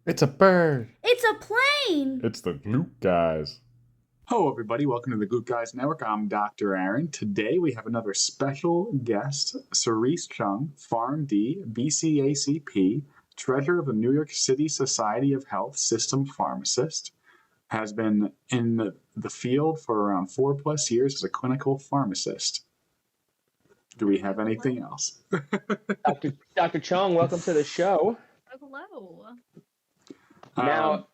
It's a bird. It's a plane! It's the Glute Guys. Hello, everybody. Welcome to the Glute Guys Network. I'm Dr. Aaron. Today we have another special guest, Cerris Chung, PharmD, BCACP, Treasurer of the New York City Society of Health System Pharmacist, has been in the field for around 4+ years as a clinical pharmacist. Do we have anything else? Dr. Chung, welcome to the show. Hello. Now,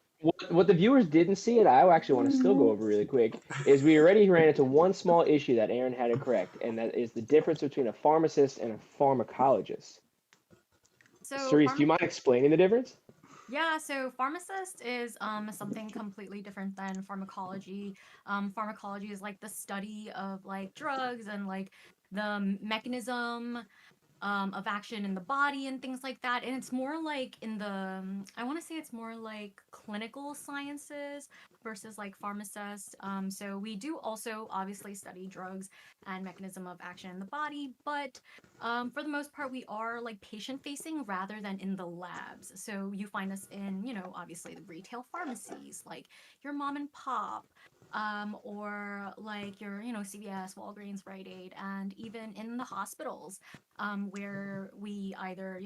what the viewers didn't see, and I actually want to still go over really quick, is we already ran into one small issue that Aaron had to correct, and that is the difference between a pharmacist and a pharmacologist. So, Cerris, do you mind explaining the difference? Yeah, so pharmacist is something completely different than pharmacology. Pharmacology is like the study of like drugs and like the mechanism of action in the body and things like that. And it's more like in the, I want to say it's more like clinical sciences versus like pharmacists. So we do also obviously study drugs and mechanism of action in the body, but for the most part, we are like patient facing rather than in the labs. So you find us in, obviously the retail pharmacies, like your mom and pop, or like your, CVS, Walgreens, Rite Aid, and even in the hospitals, where we either,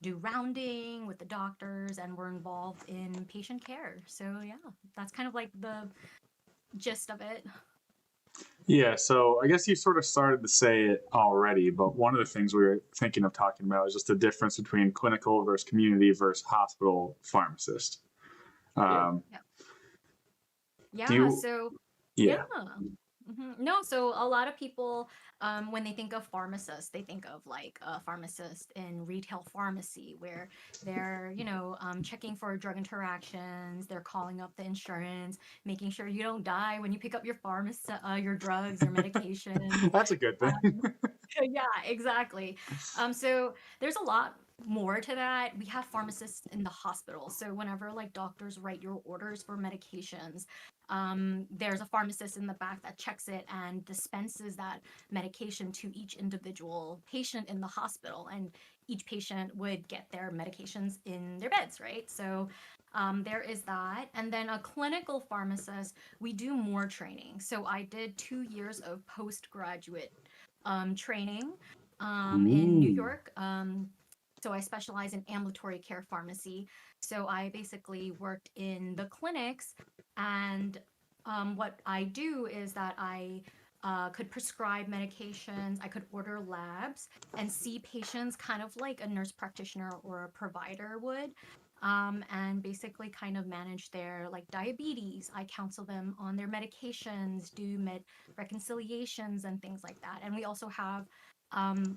do rounding with the doctors and we're involved in patient care. So yeah, that's kind of like the gist of it. Yeah, so I guess you sort of started to say it already, but one of the things we were thinking of talking about is just the difference between clinical versus community versus hospital pharmacist. Um, Yeah. do Yeah, you, so yeah. yeah. No, so a lot of people, when they think of pharmacist, they think of like a pharmacist in retail pharmacy where they're, checking for drug interactions, they're calling up the insurance, making sure you don't die when you pick up your your drugs, your medications. That's a good thing. Yeah, exactly. So there's a lot more to that. We have pharmacists in the hospital. So whenever like doctors write your orders for medications, there's a pharmacist in the back that checks it and dispenses that medication to each individual patient in the hospital. And each patient would get their medications in their beds, right? So there is that. And then a clinical pharmacist, we do more training. So I did 2 years of postgraduate training in New Ooh. York. So I specialize in ambulatory care pharmacy. So I basically worked in the clinics, and what I do is that I could prescribe medications, I could order labs, and see patients kind of like a nurse practitioner or a provider would. And basically kind of manage their like diabetes. I counsel them on their medications, do med reconciliations and things like that. And we also have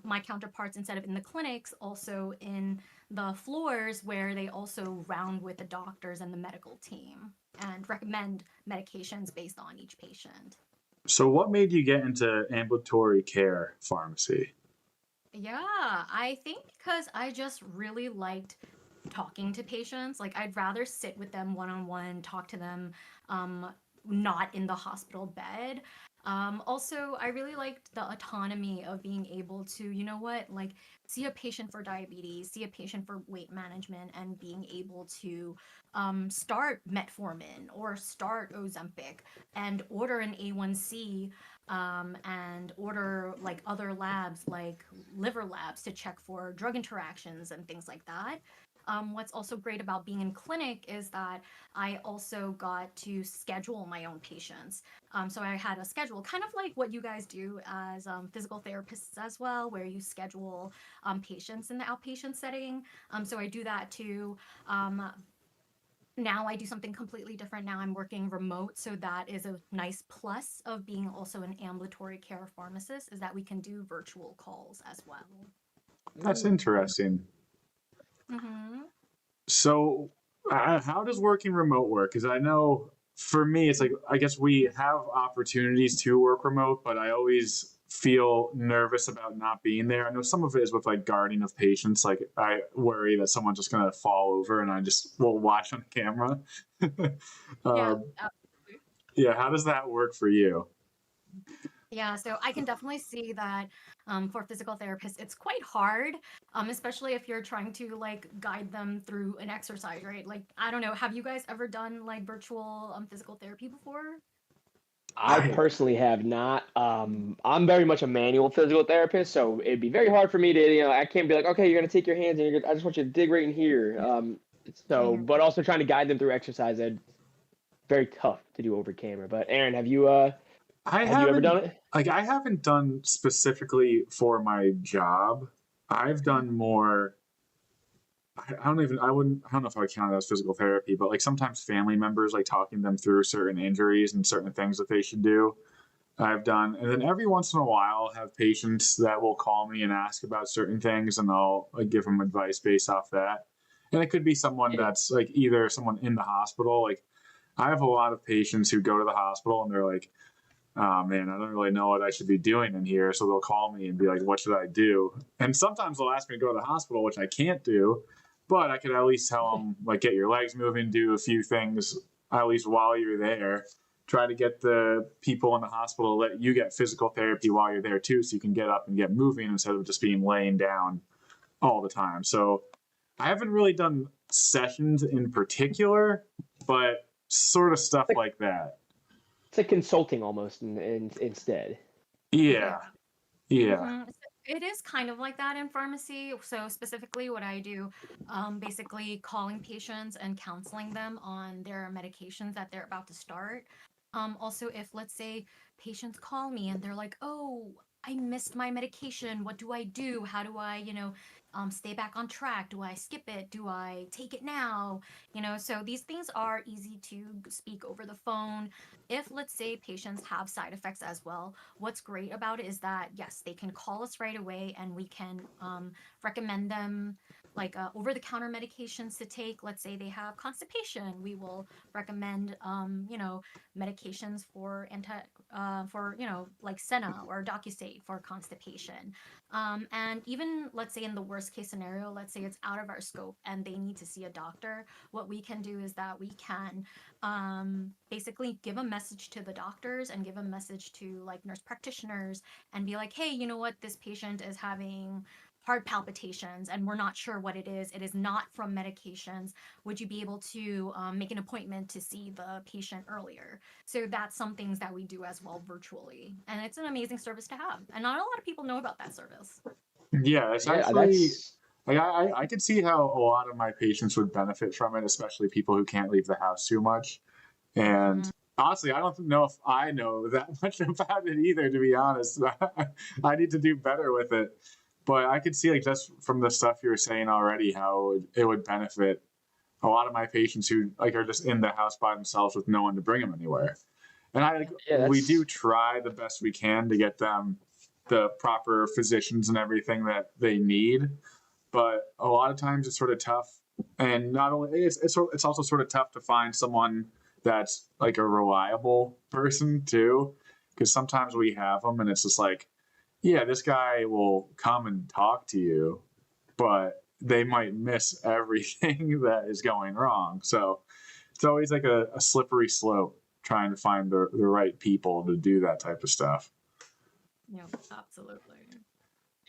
my counterparts, instead of in the clinics, also in the floors where they also round with the doctors and the medical team and recommend medications based on each patient. So what made you get into ambulatory care pharmacy? Yeah, I think because I just really liked talking to patients. Like, I'd rather sit with them one on one, talk to them, um, not in the hospital bed. Also, I really liked the autonomy of being able to, like see a patient for diabetes, see a patient for weight management, and being able to start metformin or start Ozempic and order an A1C, and order like other labs, like liver labs, to check for drug interactions and things like that. What's also great about being in clinic is that I also got to schedule my own patients. So I had a schedule, kind of like what you guys do as physical therapists as well, where you schedule patients in the outpatient setting. So I do that too. Um, Now I do something completely different. Now I'm working remote, so that is a nice plus of being also an ambulatory care pharmacist, is that we can do virtual calls as well. That's interesting. Mm-hmm. So, how does working remote work? Because I know for me, it's like I guess we have opportunities to work remote, but I always feel nervous about not being there. I know some of it is with like guarding of patients. Like I worry that someone's just gonna fall over, and I just will watch on camera. Yeah, um, yeah, how does that work for you? Yeah, so I can definitely see that for physical therapists, it's quite hard, especially if you're trying to like guide them through an exercise, right? Like, I don't know, have you guys ever done like virtual physical therapy before? I I personally have not. I'm very much a manual physical therapist, so it'd be very hard for me to, I can't be like, okay, you're gonna take your hands and I just want you to dig right in here. Same So, here. but also trying to guide them through exercise, that's very tough to do over camera. But Aaron, I have you ever haven't done it? I haven't done specifically for my job. I've Mhm. done more. I don't know if I would count it as physical therapy, but like sometimes family members like talking them through certain injuries and certain things that they should do. I've done, and then every once in a while, I'll have patients that will call me and ask about certain things, and I'll like give them advice based off that. And it could be someone Yeah. that's like either someone in the hospital. Like I have a lot of patients who go to the hospital and they're like, "Oh man, I don't really know what I should be doing in here." So they'll call me and be like, "What should I do?" And sometimes they'll ask me to go to the hospital, which I can't do, but I could at least tell them like, get your legs moving, do a few things at least while you're there. Try to get the people in the hospital to let you get physical therapy while you're there too, so you can get up and get moving instead of just being laying down all the time. So I haven't really done sessions in particular, but sort of stuff It's like, like that. it's like consulting almost instead. Yeah, Yeah. yeah. So it is kind of like that in pharmacy. So specifically, what I do, basically calling patients and counseling them on their medications that they're about to start. Also, if let's say patients call me and they're like, "Oh, I missed my medication. What do I do? How do I, stay back on track? Do I skip it? Do I take it now?" So these things are easy to speak over the phone. If let's say patients have side effects as well, what's great about it is that yes, they can call us right away and we can recommend them like over the counter medications to take. Let's say they have constipation, we will recommend medications for like Senna or Docusate for constipation. And even let's say in the worst case scenario, let's say it's out of our scope and they need to see a doctor, what we can do is that we can basically give a message to the doctors and give a message to like nurse practitioners and be like, hey, you know what, this patient is having heart palpitations and we're not sure what it is. It is not from medications. Would you be able to make an appointment to see the patient earlier? So that's some things that we do as well virtually. And it's an amazing service to have. And not a lot of people know about that service. Yeah, it's Yeah, actually that's like I could see how a lot of my patients would benefit from it, especially people who can't leave the house too much. And Mhm. honestly, I don't know if I know that much about it either, to be honest. I need to do better with it. But I could see like just from the stuff you were saying already how it would benefit a lot of my patients who like are just in the house by themselves with no one to bring them anywhere. And I like yeah, we do that's try the best we can to get them the proper physicians and everything that they need, but a lot of times it's sort of tough. And not only it's also sort of tough to find someone that's like a reliable person too, because sometimes we have them and it's just like, yeah, this guy will come and talk to you, but they might miss everything that is going wrong. So it's always like a slippery slope trying to find the right people to do that type of stuff. Yeah, absolutely.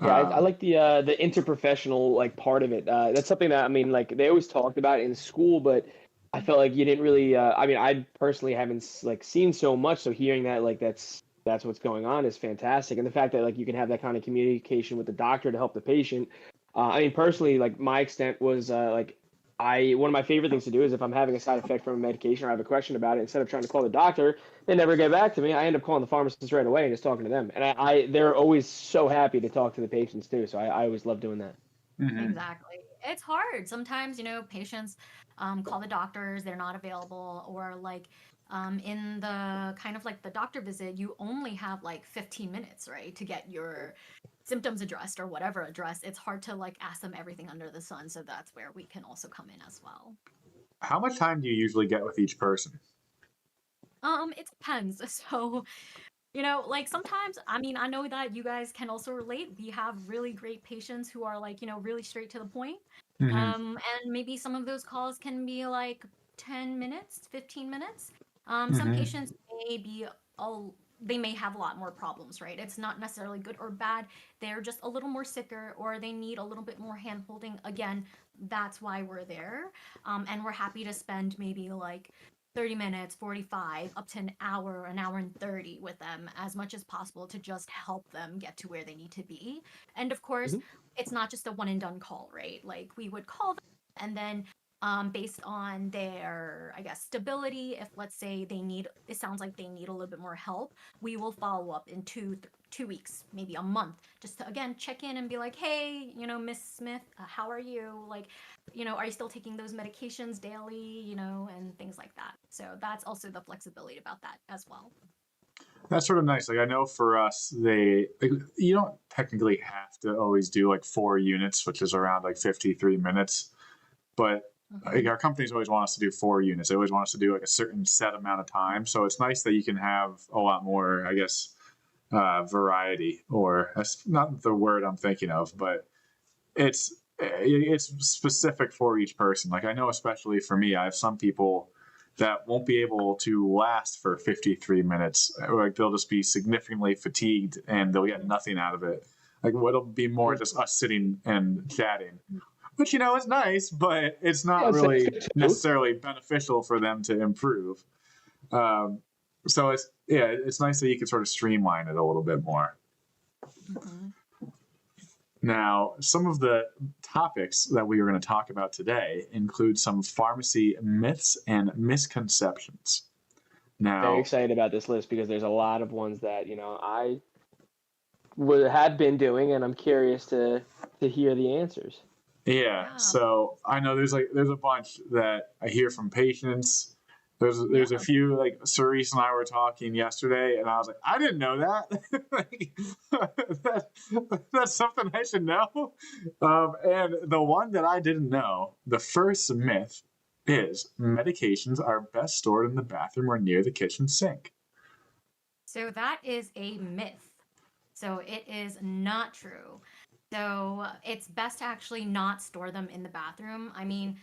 Yeah, I Um, like the interprofessional like part of it. That's something that I mean, like they always talked about in school, but I felt like you didn't really. I mean, I personally haven't like seen so much, so hearing that like that's what's going on is fantastic, and the fact that like you can have that kind of communication with the doctor to help the patient. I mean, personally, like my extent was like I one of my favorite things to do is if I'm having a side effect from a medication or I have a question about it, instead of trying to call the doctor, they never get back to me. I end up calling the pharmacist right away and just talking to them. And they're always so happy to talk to the patients too. So I always love doing that. mhm. Exactly. It's hard. Sometimes, patients call the doctors, they're not available, or like in the kind of like the doctor visit, you only have like 15 minutes, right, to get your symptoms addressed or whatever addressed. It's hard to like ask them everything under the sun. So that's where we can also come in as well. How much time do you usually get with each person? It depends. So like sometimes, I mean, I know that you guys can also relate. We have really great patients who are like, really straight to the point. Hmm. And maybe some of those calls can be like 10 minutes, 15 minutes. Some Hmm. patients may be a they may have a lot more problems, right? It's not necessarily good or bad. They're just a little more sicker or they need a little bit more hand holding. Again, that's why we're there. And we're happy to spend maybe like 30 minutes, 45, up to an hour and 30 with them as much as possible to just help them get to where they need to be. And of course, Mhm. it's not just a one and done call, right? Like we would call them and then based on their, I guess, stability, if let's say it sounds like they need a little bit more help, we will follow up in 2 weeks, maybe a month, just to again check in and be like, hey, Miss Smith, how are you? Like, are you still taking those medications daily? And things like that. So that's also the flexibility about that as well. That's sort of nice. Like I know for us, you don't technically have to always do like 4 units, which is around like 53 minutes. But like our companies always want us to do 4 units. They always want us to do like a certain set amount of time. So it's nice that you can have a lot more, I guess, variety, or that's not the word I'm thinking of, but it's specific for each person. Like I know, especially for me, I have some people that won't be able to last for 53 minutes. Like they'll just be significantly fatigued and they'll get nothing out of it. Like what'll be more just us sitting and chatting, which is nice, but it's not really necessarily beneficial for them to improve. So it's nice that you can sort of streamline it a little bit more. Mm-hmm. Now, some of the topics that we are going to talk about today include some pharmacy myths and misconceptions. Now, Very excited about this list because there's a lot of ones that I have been doing, and I'm curious to hear the answers. yeah. So I know there's a bunch that I hear from patients. There's a few, like Cerris and I were talking yesterday, and I was like, I didn't know that. Like, that's something I should know. And the one that I didn't know, the first myth is medications are best stored in the bathroom or near the kitchen sink. So that is a myth. So it is not true. So it's best to actually not store them in the bathroom. I mean,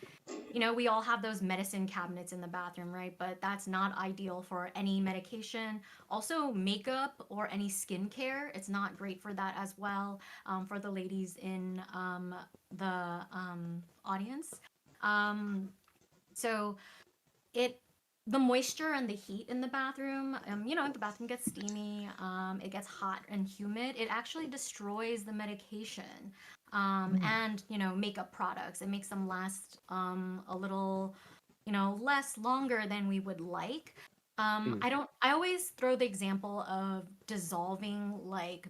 we all have those medicine cabinets in the bathroom, right? But that's not ideal for any medication. Also, makeup or any skincare, it's not great for that as well, for the ladies in the audience. So it the moisture and the heat in the bathroom, the bathroom gets steamy, it gets hot and humid. It actually destroys the medication, and makeup products. It makes them last a little, less longer than we would like. I always throw the example of dissolving like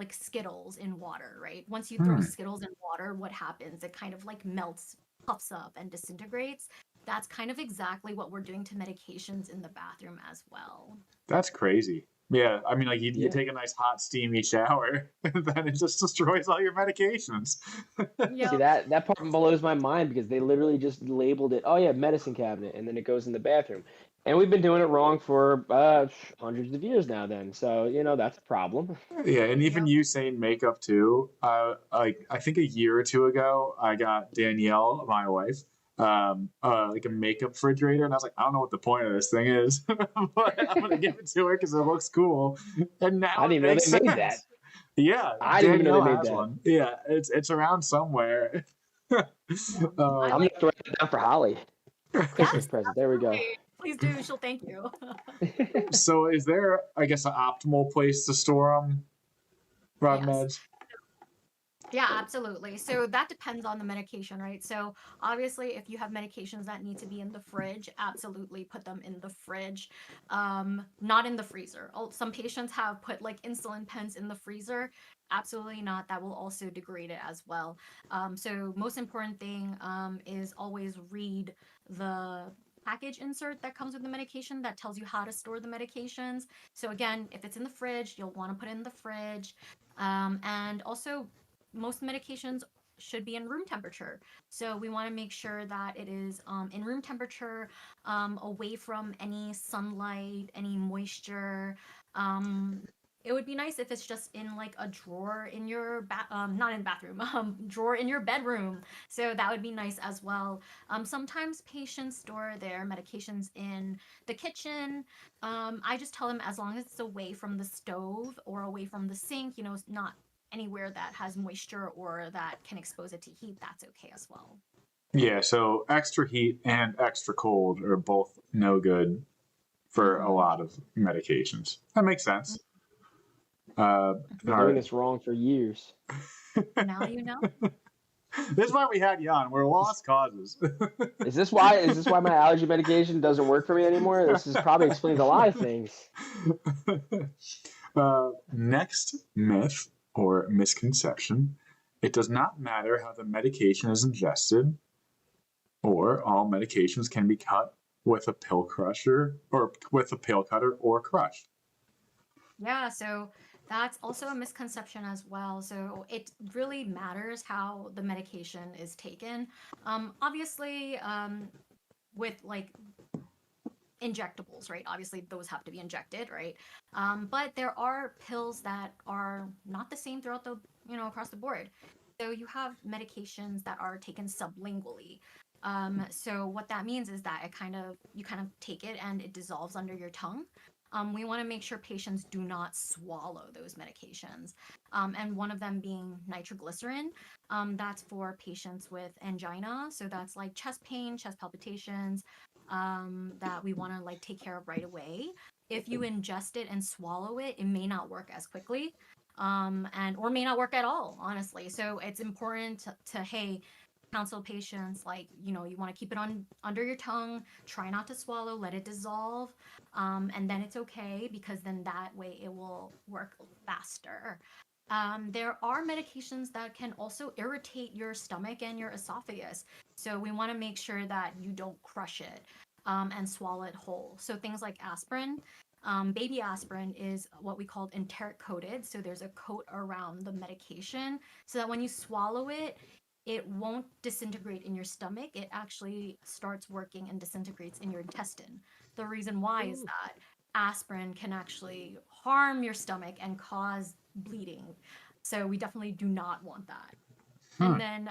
Skittles in water, right? Once you throw Skittles in water, what happens? It kind of like melts, puffs up, and disintegrates. That's kind of exactly what we're doing to medications in the bathroom as well. That's crazy. Yeah, I mean, like you take a nice hot steamy shower, and then it just destroys all your medications. See, that part blows my mind because they literally just labeled it, oh yeah, medicine cabinet, and then it goes in the bathroom. And we've been doing it wrong for hundreds of years now then. So, that's a problem. Yeah, and even you saying makeup too. Like I think a year or two ago, I got Danielle, my wife, like a makeup refrigerator, and I was like, I don't know what the point of this thing is, but I'm gonna give it to her because it looks cool. And now I didn't even know makes they made sense. that. Yeah, I didn't even know Danielle they made has that. one. Yeah, it's around somewhere. I'm gonna have to write that down for Holly. Christmas present. There we go. Please do. She'll thank you. So, is there, I guess, an optimal place to store them, Rod Meds? Yeah, absolutely. So that depends on the medication, right? So obviously, if you have medications that need to be in the fridge, absolutely put them in the fridge, not in the freezer. Some patients have put like insulin pens in the freezer. Absolutely not. That will also degrade it as well. So most important thing is always read the package insert that comes with the medication that tells you how to store the medications. So again, if it's in the fridge, you'll want to put it in the fridge. And also most medications should be in room temperature. So we want to make sure that it is in room temperature, away from any sunlight, any moisture. it would be nice if it's just in like a drawer in your not in the bathroom, drawer in your bedroom. So that would be nice as well. Sometimes patients store their medications in the kitchen. I just tell them as long as it's away from the stove or away from the sink, not anywhere that has moisture or that can expose it to heat, that's okay as well. Yeah, so extra heat and extra cold are both no good for a lot of medications. That makes sense. Been doing this wrong for years. Now you know. This is why we had you on. We're lost causes. Is this why my allergy medication doesn't work for me anymore? This is probably explains a lot of things. Next myth or misconception: it does not matter how the medication is ingested, or all medications can be cut with a pill crusher or with a pill cutter or crushed. Yeah, so that's also a misconception as well. So it really matters how the medication is taken. Obviously, with like injectables, right? Obviously, those have to be injected, right? But there are pills that are not the same throughout the, across the board. So you have medications that are taken sublingually. So what that means is that you kind of take it and it dissolves under your tongue. We want to make sure patients do not swallow those medications. And one of them being nitroglycerin. That's for patients with angina. So that's like chest pain, chest palpitations, that we want to like take care of right away. If you ingest it and swallow it, it may not work as quickly, and or may not work at all, honestly. So it's important to hey, counsel patients like you want to keep it on under your tongue, try not to swallow, let it dissolve, and then it's okay because then that way it will work faster. There are medications that can also irritate your stomach and your esophagus, so we want to make sure that you don't crush it, and swallow it whole. So things like aspirin. Baby aspirin is what we call enteric coated. So there's a coat around the medication so that when you swallow it, it won't disintegrate in your stomach. It actually starts working and disintegrates in your intestine. The reason why is that aspirin can actually harm your stomach and cause bleeding. So we definitely do not want that. And then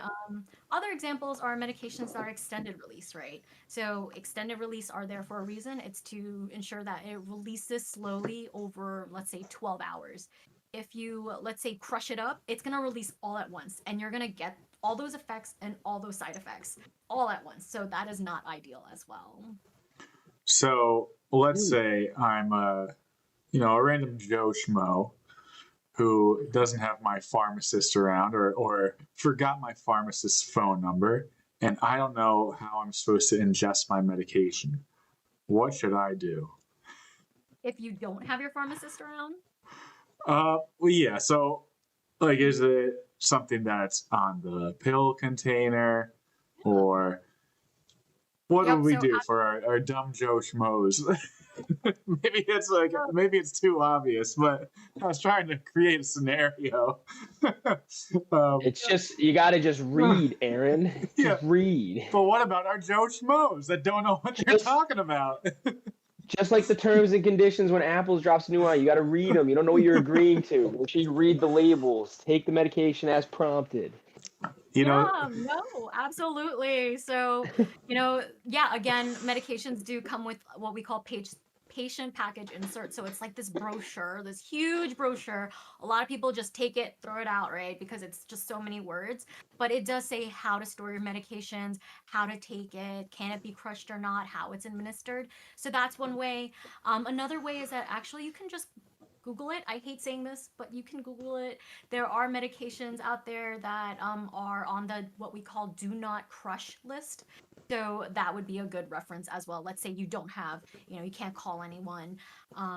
other examples are medications that are extended release, right? So extended release are there for a reason. It's to ensure that it releases slowly over, let's say, 12 hours. If you, let's say, crush it up, it's going to release all at once. And you're going to get all those effects and all those side effects all at once. So that is not ideal as well. So let's say I'm a random Joe Schmo who doesn't have my pharmacist around or forgot my pharmacist's phone number, and I don't know how I'm supposed to ingest my medication. What should I do? If you don't have your pharmacist around? Well, yeah. So, like, is it something that's on the pill container, or what Yep, would we so do for our dumb Joe Schmoes? maybe it's too obvious, but I was trying to create a scenario. It's just you got to just read, Aaron. Yeah. Just read. But what about our Joe Schmoes that don't know what you're talking about? Just like the terms and conditions when Apple drops a new one, you got to read them. You don't know what you're agreeing to. Make sure you read the labels. Take the medication as prompted. No, absolutely. So, again, medications do come with what we call patient package insert. So it's like this brochure, this huge brochure. A lot of people just take it, throw it out, right? Because it's just so many words. But it does say how to store your medications, how to take it, can it be crushed or not, how it's administered. So that's one way. Another way is that actually you can just Google it. I hate saying this, but you can Google it. There are medications out there that are on the what we call do not crush list. So that would be a good reference as well. Let's say you don't have, you can't call anyone,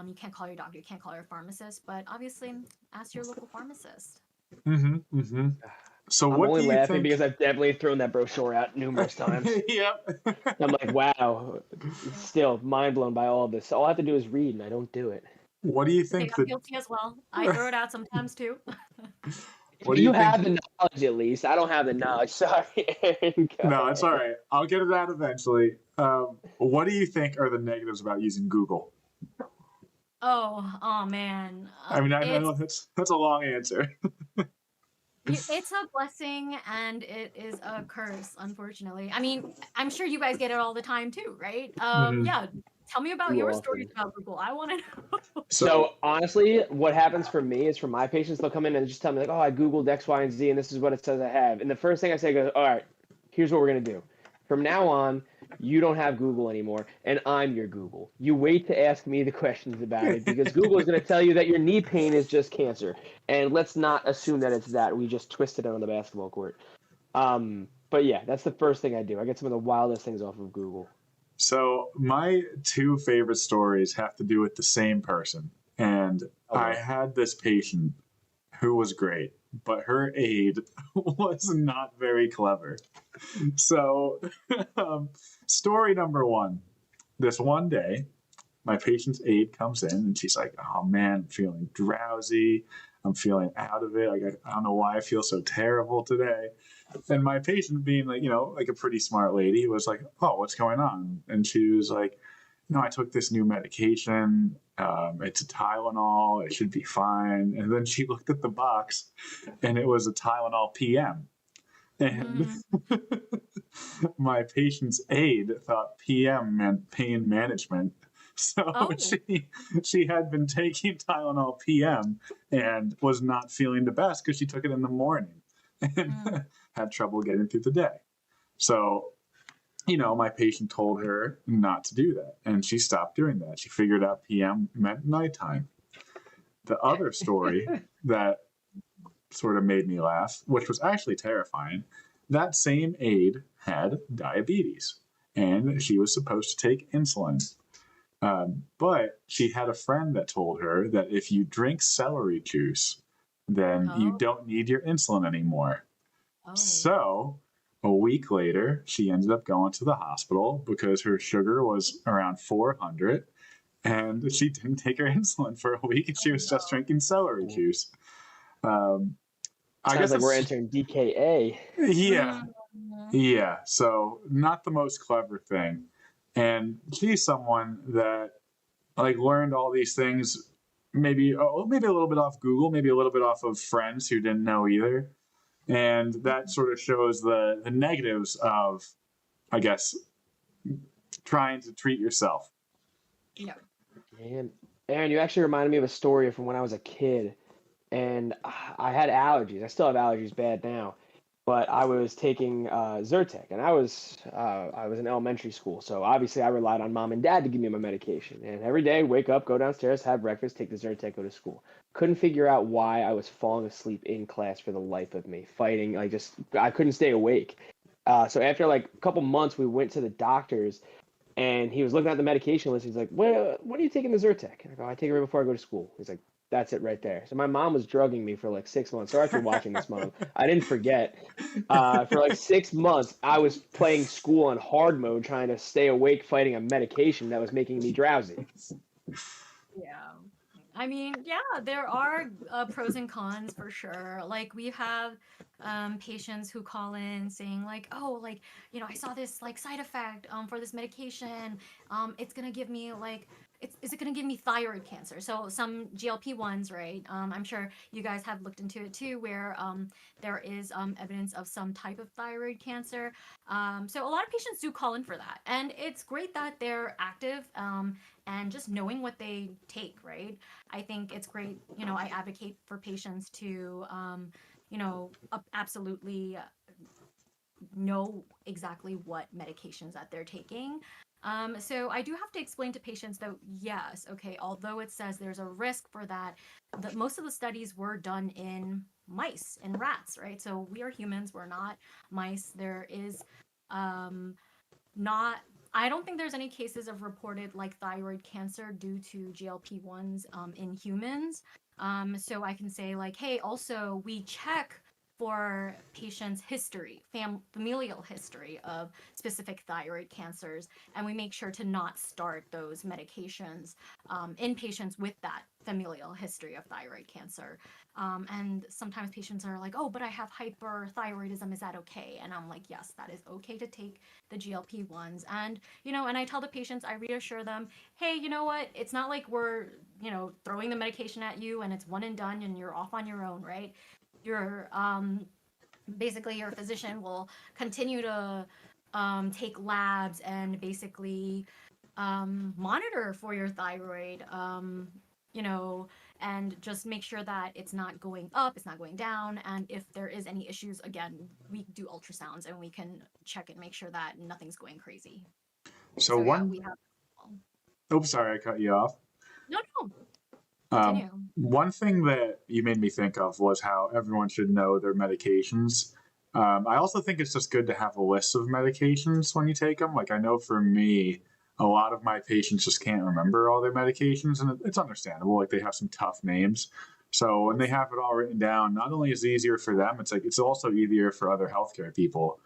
you can't call your doctor, you can't call your pharmacist, but obviously ask your local pharmacist. So I'm what only do you laughing think? Because I've definitely thrown that brochure out numerous times. Yep. I'm like, wow, still mind blown by all of this. All I have to do is read, and I don't do it. What do you I think? I'm guilty as well. I throw it out sometimes too. What do you you have think? the knowledge, at least. I don't have the knowledge. Sorry. No, it's all right. I'll get it out eventually. What do you think are the negatives about using Google? Oh man. I mean, I It's know that's a long answer. it's a blessing and it is a curse, unfortunately. I mean, I'm sure you guys get it all the time too, right? Mhm. Yeah. Tell me about Too your stories often. about Google. I want to know. So honestly, what happens for me is for my patients, they'll come in and just tell me like, "Oh, I Googled X, Y, and Z, and this is what it says I have." And the first thing I say goes, "All right, here's what we're gonna do. From now on, you don't have Google anymore, and I'm your Google. You wait to ask me the questions about it because Google is gonna tell you that your knee pain is just cancer, and let's not assume that it's that. We just twisted it on the basketball court." But yeah, that's the first thing I do. I get some of the wildest things off of Google. So my two favorite stories have to do with the same person. And Oh I boy. had this patient who was great, but her aide was not very clever. So, um, story number one, this one day, my patient's aide comes in and she's like, "Oh man, I'm feeling drowsy. I'm feeling out of it. Like, I don't know why I feel so terrible today." And my patient, being like, like a pretty smart lady, was like, "Oh, what's going on?" And she was like, "I took this new medication. It's a Tylenol. It should be fine." And then she looked at the box, and it was a Tylenol PM. And Mhm. my patient's aide thought PM meant pain management. So Oh. she had been taking Tylenol PM and was not feeling the best because she took it in the morning and Mm. had trouble getting through the day. So, my patient told her not to do that, and she stopped doing that. She figured out PM meant nighttime. The other story that sort of made me laugh, which was actually terrifying, that same aide had diabetes and she was supposed to take insulin. But she had a friend that told her that if you drink celery juice, then you Oh. don't need your insulin anymore. Oh. So a week later, she ended up going to the hospital because her sugar was around 400 and she didn't take her insulin for a week and Oh she was just no. drinking celery Ooh. juice. Um, I Sounds guess like we're it's, entering DKA. yeah, Mhm. yeah. So not the most clever thing. And she's someone that like learned all these things maybe a little bit off Google, maybe a little bit off of friends who didn't know either. And that sort of shows the negatives of, I guess, trying to treat yourself. Yeah. And Aaron, you actually reminded me of a story from when I was a kid, and I had allergies. I still have allergies bad now, but I was taking Zyrtec, and I was in elementary school, so obviously I relied on mom and dad to give me my medication. And every day, wake up, go downstairs, have breakfast, take the Zyrtec, go to school. Couldn't figure out why I was falling asleep in class for the life of me, fighting. I couldn't stay awake. So after like a couple months, we went to the doctors and he was looking at the medication list. He's like, "What are you taking the Zyrtec?" And I go, "I take it right before I go to school." He's like, "That's it right there." So my mom was drugging me for like 6 months. Sorry if you're watching this, mom. I didn't forget. For like 6 months, I was playing school on hard mode, trying to stay awake, fighting a medication that was making me drowsy. Yeah. I mean, yeah, there are pros and cons for sure. Like we have patients who call in saying like, "Oh, like, I saw this like side effect for this medication. It's going to give me like is it going to give me thyroid cancer?" So some GLP-1s, right? I'm sure you guys have looked into it too where there is evidence of some type of thyroid cancer. So a lot of patients do call in for that. And it's great that they're active and just knowing what they take, right? I think it's great. I advocate for patients to, absolutely know exactly what medications that they're taking. So I do have to explain to patients that yes, okay, although it says there's a risk for that, that most of the studies were done in mice and rats, right? So we are humans, we're not mice. There is um, not I don't think there's any cases of reported like thyroid cancer due to GLP-1s in humans. So I can say like, hey, also we check for patients' history, familial history of specific thyroid cancers, and we make sure to not start those medications in patients with that familial history of thyroid cancer. And sometimes patients are like, oh, but I have hyperthyroidism. Is that okay? And I'm like, yes, that is okay to take the GLP-1s. And, and I tell the patients, I reassure them, hey, you know what? It's not like we're, throwing the medication at you and it's one and done and you're off on your own, right? Your basically your physician will continue to take labs and basically monitor for your thyroid, and just make sure that it's not going up, it's not going down. And if there is any issues, again, we do ultrasounds and we can check and make sure that nothing's going crazy. So Yeah, one, we have. oops, sorry, I cut you off. No, no, Um, continue. one thing that you made me think of was how everyone should know their medications. I also think it's just good to have a list of medications when you take them. Like I know for me, a lot of my patients just can't remember all their medications, and it's understandable. Like they have some tough names. So when they have it all written down, not only is it easier for them, it's also easier for other healthcare people.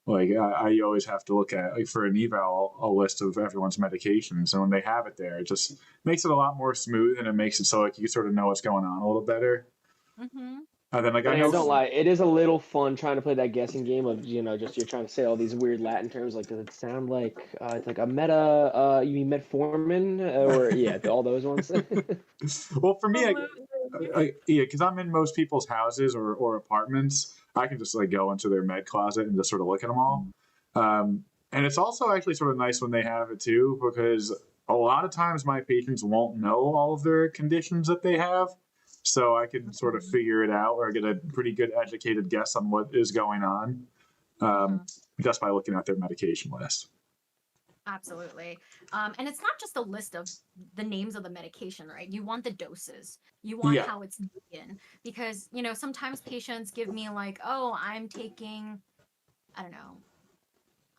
Like I always have to look at like for an eval a list of everyone's medications, and when they have it there, it just makes it a lot more smooth, and it makes it so like you sort of know what's going on a little better. Mm-hmm. And then like But I Aaron, know, don't lie. It is a little fun trying to play that guessing game of, just you're trying to say all these weird Latin terms. Like, does it sound like it's like a meta? You mean metformin? Or yeah, all those ones. well for me, Absolutely. yeah, because I'm in most people's houses or apartments, I can just like go into their med closet and just sort of look at them all. And it's also actually sort of nice when they have it too, because a lot of times my patients won't know all of their conditions that they have. So I can sort of figure it out or get a pretty good educated guess on what is going on um, Mhm. just by looking at their medication list. Absolutely. And it's not just a list of the names of the medication, right? You want the doses. You want Yeah. how it's taken. Because, sometimes patients give me like, oh, I'm taking, I don't know,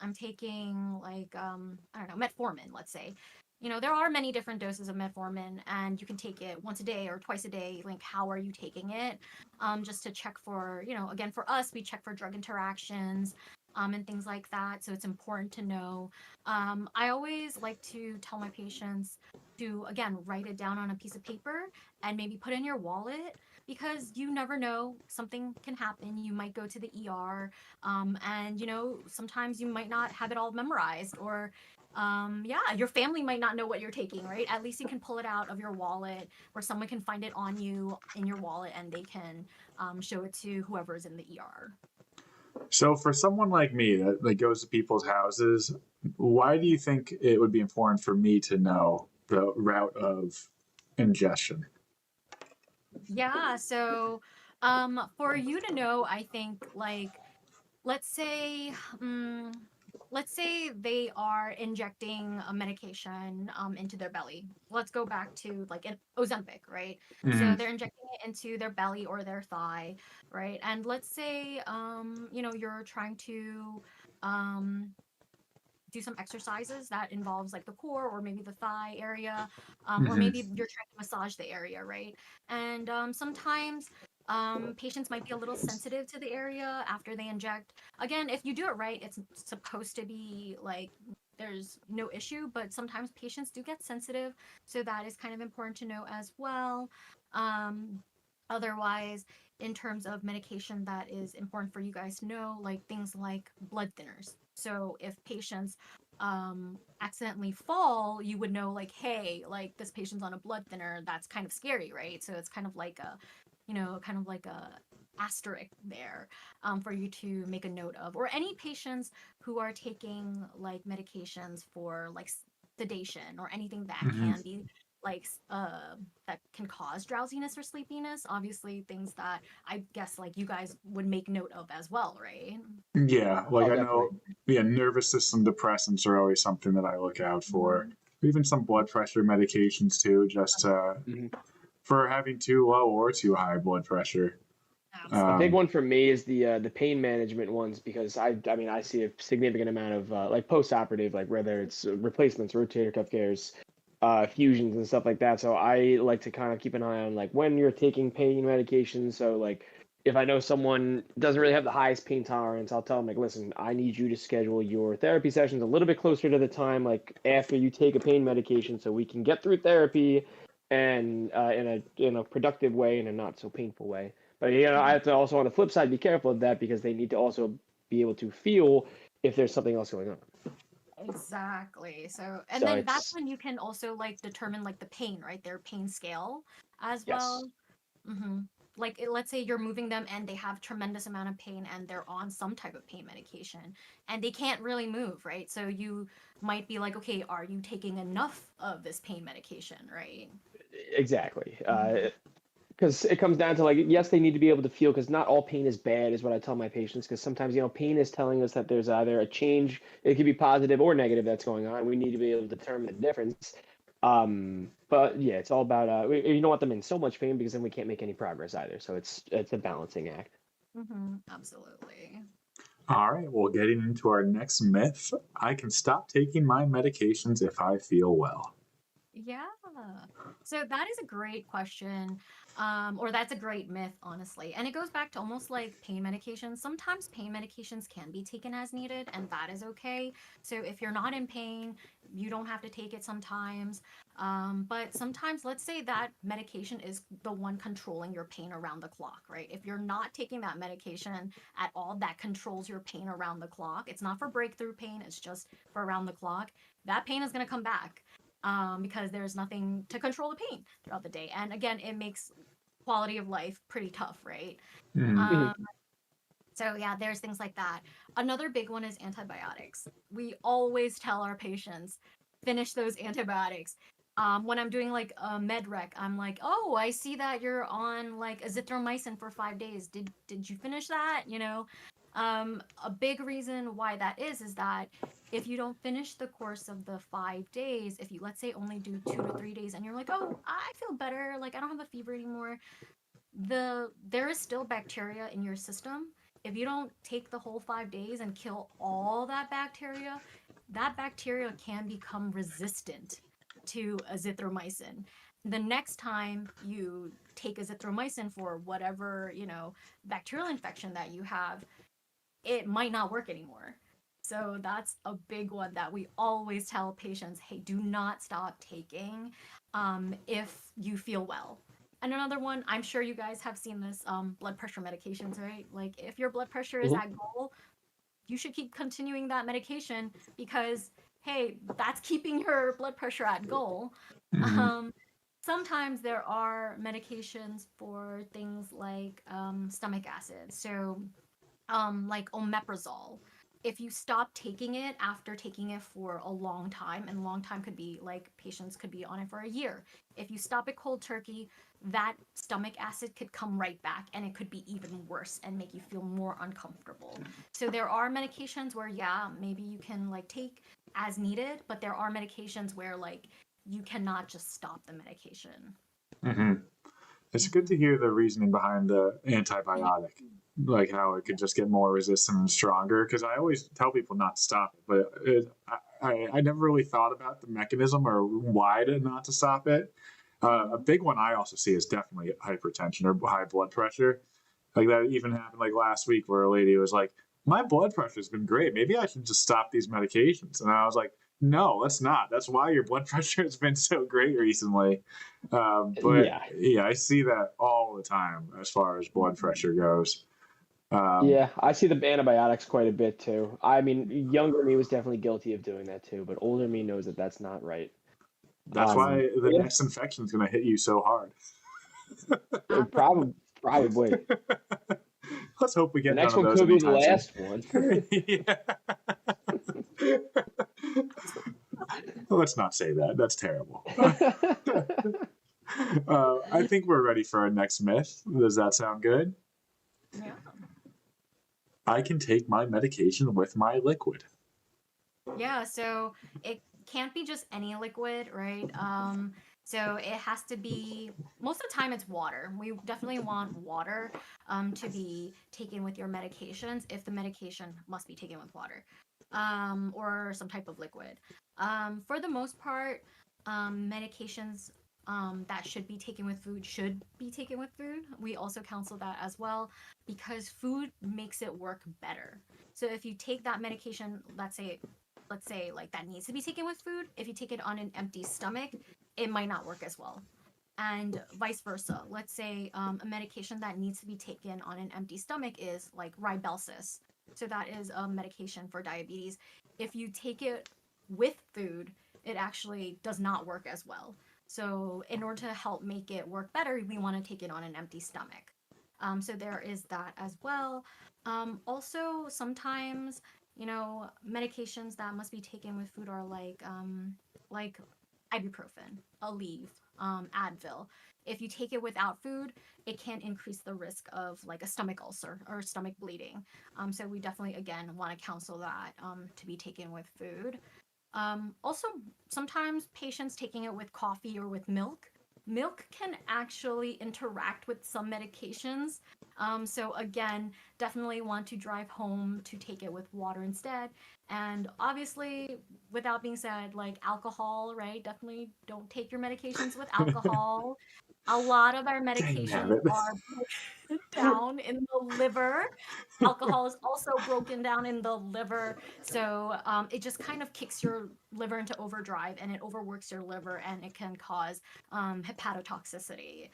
I'm taking like, I don't know, metformin, let's say. There are many different doses of metformin, and you can take it once a day or twice a day. Like, how are you taking it? Just to check for, again, for us, we check for drug interactions, and things like that. So it's important to know. I always like to tell my patients to, again, write it down on a piece of paper and maybe put in your wallet, because you never know, something can happen. You might go to the ER, and sometimes you might not have it all memorized, or yeah, your family might not know what you're taking, right? At least you can pull it out of your wallet, or someone can find it on you in your wallet, and they can show it to whoever's in the ER. So for someone like me that goes to people's houses, why do you think it would be important for me to know the route of ingestion? Yeah, so for you to know, I think, like, let's say let's say they are injecting a medication into their belly. Let's go back to like an Ozempic, right? So Mm-hmm. they're injecting it into their belly or their thigh, right? And let's say you're trying to um do some exercises that involves like the core or maybe the thigh area, or Mm-hmm. maybe you're trying to massage the area, right? And sometimes patients might be a little sensitive to the area after they inject. Again, if you do it right, it's supposed to be like there's no issue, but sometimes patients do get sensitive, so that is kind of important to know as well. um, Otherwise, in terms of medication that is important for you guys to know, like things like blood thinners. So if patients accidentally fall, you would know, like, hey, like this patient's on a blood thinner. That's kind of scary, right? So it's kind of like a, kind of like a asterisk there, for you to make a note of. Or any patients who are taking like medications for like sedation or anything that Mm-hmm. can be like that can cause drowsiness or sleepiness. Obviously, things that I guess like you guys would make note of as well, right? Yeah, like Oh, I definitely. know, yeah, nervous system depressants are always something that I look out for. Mhm. Even some blood pressure medications too, just Mhm. for having too low or too high blood pressure. A big Absolutely. Um, one for me is the pain management ones, because I mean I see a significant amount of like post-operative, like whether it's replacements, rotator cuff tears, fusions and stuff like that. So I like to kind of keep an eye on like when you're taking pain medication. So like if I know someone doesn't really have the highest pain tolerance, I'll tell them like, listen, I need you to schedule your therapy sessions a little bit closer to the time, like after you take a pain medication, so we can get through therapy and in a productive way, in a not so painful way. But I have to also on the flip side be careful of that because they need to also be able to feel if there's something else going on. Exactly. So, and So then that's it's when you can also like determine like the pain, right? Their pain scale as yes. well. Mm-hmm. Like, let's say you're moving them and they have tremendous amount of pain and they're on some type of pain medication and they can't really move, right? So you might be like, okay, are you taking enough of this pain medication, right? Exactly. Mhm. Because it comes down to like, yes, they need to be able to feel, because not all pain is bad, is what I tell my patients. Because sometimes, pain is telling us that there's either a change, it could be positive or negative that's going on. We need to be able to determine the difference. But yeah, it's all about you don't want them in so much pain because then we can't make any progress either. So it's a balancing act. Absolutely. All right, well, getting into our next myth, I can stop taking my medications if I feel well. Yeah. So that is a great question. Or that's a great myth, honestly. And it goes back to almost like pain medications. Sometimes pain medications can be taken as needed, and that is okay. So if you're not in pain, you don't have to take it sometimes. But sometimes, let's say that medication is the one controlling your pain around the clock, right? If you're not taking that medication at all, that controls your pain around the clock. It's not for breakthrough pain, it's just for around the clock. That pain is going to come back because there's nothing to control the pain throughout the day. And again, it makes quality of life pretty tough, right? Mm. Mhm. Um, so yeah, there's things like that. Another big one is antibiotics. We always tell our patients finish those antibiotics. When I'm doing like a med rec, I'm like, oh, I see that you're on like azithromycin for 5 days. Did you finish that? A big reason why that is that if you don't finish the course of the 5 days, if you let's say only do 2 to 3 days, and you're like, oh, I feel better, like I don't have a fever anymore, there is still bacteria in your system. If you don't take the whole 5 days and kill all that bacteria can become resistant to azithromycin. The next time you take azithromycin for whatever, bacterial infection that you have, it might not work anymore. So that's a big one that we always tell patients, hey, do not stop taking if you feel well. And another one, I'm sure you guys have seen this, blood pressure medications, right? Like if your blood pressure is Mhm. at goal, you should keep continuing that medication because, hey, that's keeping your blood pressure at goal. Mhm. Um, Sometimes there are medications for things like stomach acid. So like omeprazole. If you stop taking it after taking it for a long time, and long time could be like patients could be on it for a year. If you stop it cold turkey, that stomach acid could come right back and it could be even worse and make you feel more uncomfortable. So there are medications where, yeah, maybe you can like take as needed, but there are medications where like you cannot just stop the medication. Mhm. It's good to hear the reasoning behind the antibiotic, like how it could just get more resistant and stronger. Because I always tell people not to stop it, but I never really thought about the mechanism or why to not to stop it. A big one I also see is definitely hypertension or high blood pressure. Like that even happened like last week where a lady was like, "My blood pressure's been great. Maybe I should just stop these medications." And I was like, "No, let's not. That's why your blood pressure has been so great recently." But Yeah. yeah, I see that all the time as far as blood pressure goes. Um, Yeah, I see the antibiotics quite a bit too. I mean, younger me was definitely guilty of doing that too, but older me knows that that's not right. that's why the Yeah, next infection is going to hit you so hard. Absolutely. probably. Let's hope we The get none next of one those could be the anytime soon. last one. Yeah. Let's not say that. That's terrible. I think we're ready for our next myth. Does that sound good? Yeah. I can take my medication with my liquid. Yeah, so it can't be just any liquid, right? So it has to be, most of the time it's water. We definitely want water to be taken with your medications if the medication must be taken with water, or some type of liquid. For the most part, medications that should be taken with food should be taken with food. We also counsel that as well because food makes it work better. So if you take that medication, let's say like that needs to be taken with food, if you take it on an empty stomach, it might not work as well. And vice versa. Let's say a medication that needs to be taken on an empty stomach is like Ribelsis. So that is a medication for diabetes. If you take it with food, it actually does not work as well. So in order to help make it work better, we want to take it on an empty stomach. So there is that as well. Also, sometimes medications that must be taken with food are like ibuprofen, Aleve, Advil. If you take it without food, it can increase the risk of like a stomach ulcer or stomach bleeding. So we definitely again want to counsel that to be taken with food. Also, sometimes patients taking it with coffee or with milk. Milk can actually interact with some medications. So again, definitely want to drive home to take it with water instead. And obviously, without being said, like alcohol, right? Definitely don't take your medications with alcohol. A lot of our Dang medications nabbit. are broken down in the liver. Alcohol is also broken down in the liver. So it just kind of kicks your liver into overdrive and it overworks your liver and it can cause hepatotoxicity.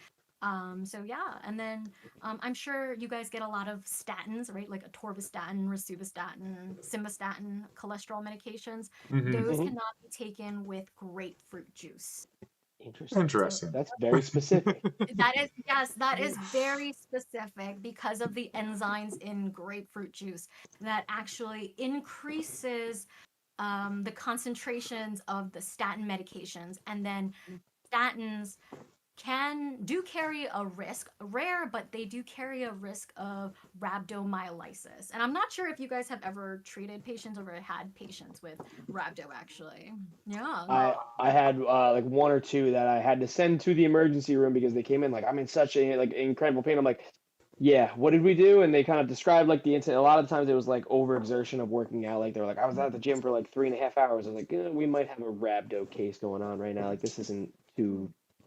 So yeah, and then I'm sure you guys get a lot of statins, right? Like atorvastatin, rosuvastatin, simvastatin, cholesterol medications. Mhm. Those Mhm. cannot be taken with grapefruit juice. Interesting. So Interesting. That's very specific. that is, yes, that is very specific because of the enzymes in grapefruit juice that actually increases the concentrations of the statin medications, and then statins can do carry a risk, rare, but they do carry a risk of rhabdomyolysis. And I'm not sure if you guys have ever treated patients or had patients with rhabdo actually. Yeah. I had like one or two that I had to send to the emergency room because they came in like I'm in such a like incredible pain. I'm like, yeah, what did we do? And they kind of described like the incident. A lot of times it was like overexertion of working out. Like they were like, I was at the gym for like 3.5 hours. I was like, we might have a rhabdo case going on right now. Like this isn't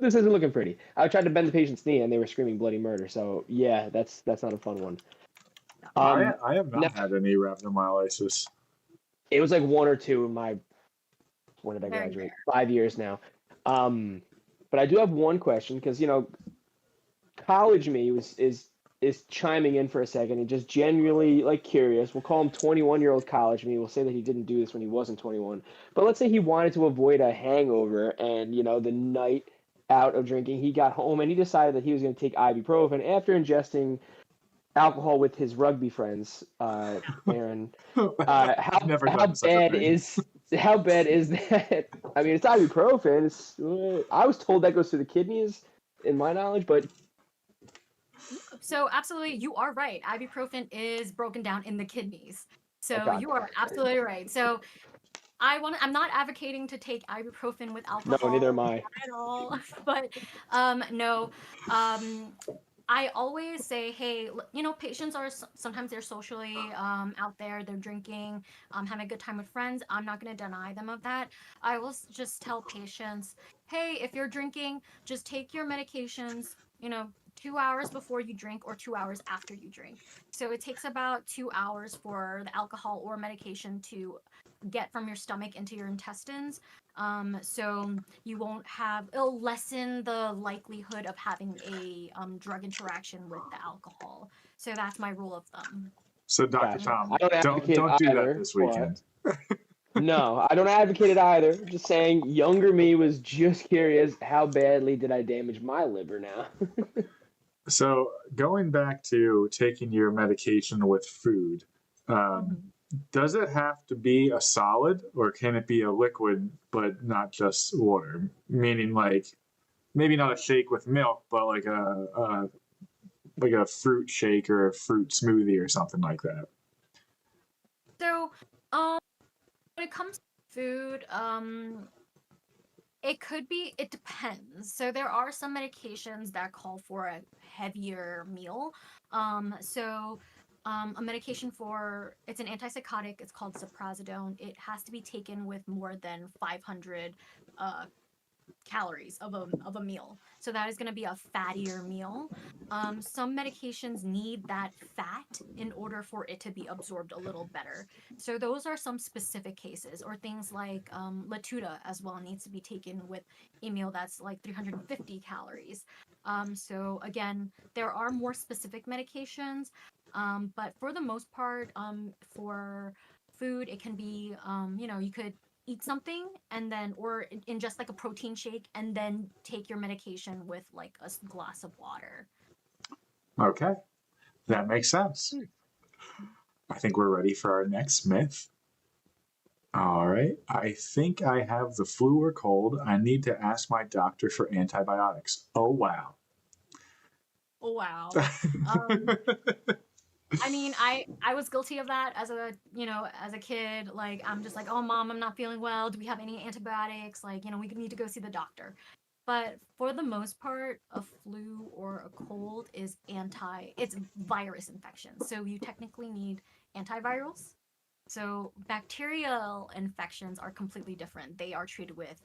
looking pretty. I tried to bend the patient's knee and they were screaming bloody murder. So yeah, that's not a fun one. I Um, I have now not had any rhabdomyolysis. it was like one or two in my when did I Very graduate? rare. 5 years now. Um, but I do have one question because college me is chiming in for a second and just genuinely like curious. We'll call him 21-year-old college me. We'll say that he didn't do this when he wasn't 21. But let's say he wanted to avoid a hangover and the night out of drinking, he got home and he decided that he was going to take ibuprofen after ingesting alcohol with his rugby friends. Aaron, I've how never done such a thing. how bad is that? I mean, it's ibuprofen. I was told that goes to the kidneys, in my knowledge, but So absolutely, you are right. Ibuprofen is broken down in the kidneys. thank So God. you are absolutely right. So I'm not advocating to take ibuprofen with No, neither am alcohol I. at all, but no. Um, I always say, hey, patients are sometimes they're socially out there, they're drinking, having a good time with friends. I'm not going to deny them of that. I will just tell patients, hey, if you're drinking, just take your medications, 2 hours before you drink or 2 hours after you drink. So it takes about 2 hours for the alcohol or medication to get from your stomach into your intestines. So you won't it'll lessen the likelihood of having a drug interaction with the alcohol. So that's my rule of thumb. So, Dr. Gotcha. I Tom, don't don't advocate don't do that either, this but weekend. no, I don't advocate it either. Just saying, younger me was just curious how badly did I damage my liver now? So, going back to taking your medication with food, um, Mhm. does it have to be a solid or can it be a liquid but not just water? Meaning, like maybe not a shake with milk, but like a fruit shake or a fruit smoothie or something like that. So when it comes to food, it depends. So there are some medications that call for a heavier meal. A medication it's an antipsychotic, it's called ziprasidone. It has to be taken with more than 500 uh, calories of a meal. So that is going to be a fattier meal. Some medications need that fat in order for it to be absorbed a little better. So those are some specific cases, or things like Latuda as well needs to be taken with a meal that's like 350 calories. So again, there are more specific medications, but for the most part, for food, it can be, you could eat something and then, or ingest like a protein shake and then take your medication with like a glass of water. Okay, that makes sense. I think we're ready for our next myth. All right, I think I have the flu or cold. I need to ask my doctor for antibiotics. Oh, wow. Oh, wow. I mean, I was guilty of that as a kid. Like, I'm just like, oh, mom, I'm not feeling well. Do we have any antibiotics? Like, we need to go see the doctor. But for the most part, a flu or a cold it's virus infection. So you technically need antivirals. So bacterial infections are completely different. They are treated with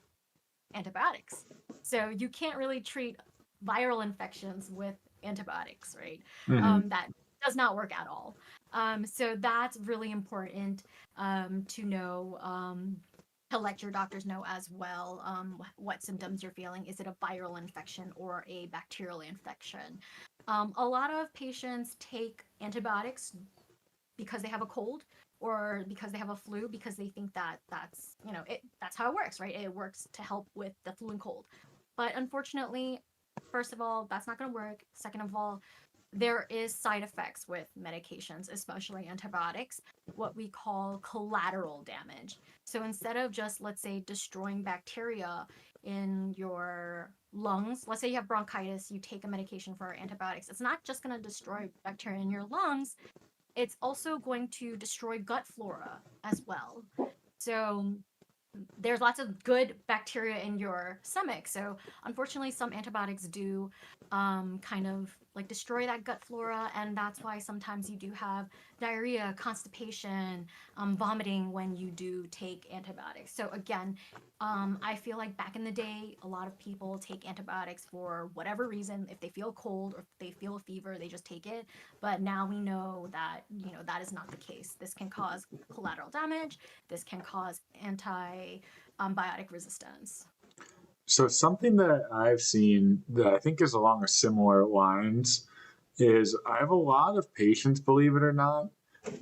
antibiotics. So you can't really treat viral infections with antibiotics, right? Mhm. That does not work at all. So that's really important to know. To let your doctors know as well what symptoms you're feeling. Is it a viral infection or a bacterial infection? A lot of patients take antibiotics because they have a cold or because they have a flu because they think that that's how it works, right? It works to help with the flu and cold. But unfortunately, first of all, that's not going to work. Second of all, there is side effects with medications, especially antibiotics, what we call collateral damage. So instead of just, let's say, destroying bacteria in your lungs, let's say you have bronchitis, you take a medication for antibiotics, it's not just going to destroy bacteria in your lungs, it's also going to destroy gut flora as well. So there's lots of good bacteria in your stomach. So unfortunately, some antibiotics do kind of like destroy that gut flora, and that's why sometimes you do have diarrhea, constipation, vomiting when you do take antibiotics. So again, I feel like back in the day, a lot of people take antibiotics for whatever reason. If they feel cold or if they feel a fever, they just take it. But now we know that that is not the case. This can cause collateral damage. This can cause antibiotic resistance. So something that I've seen that I think is along a similar lines is I have a lot of patients, believe it or not,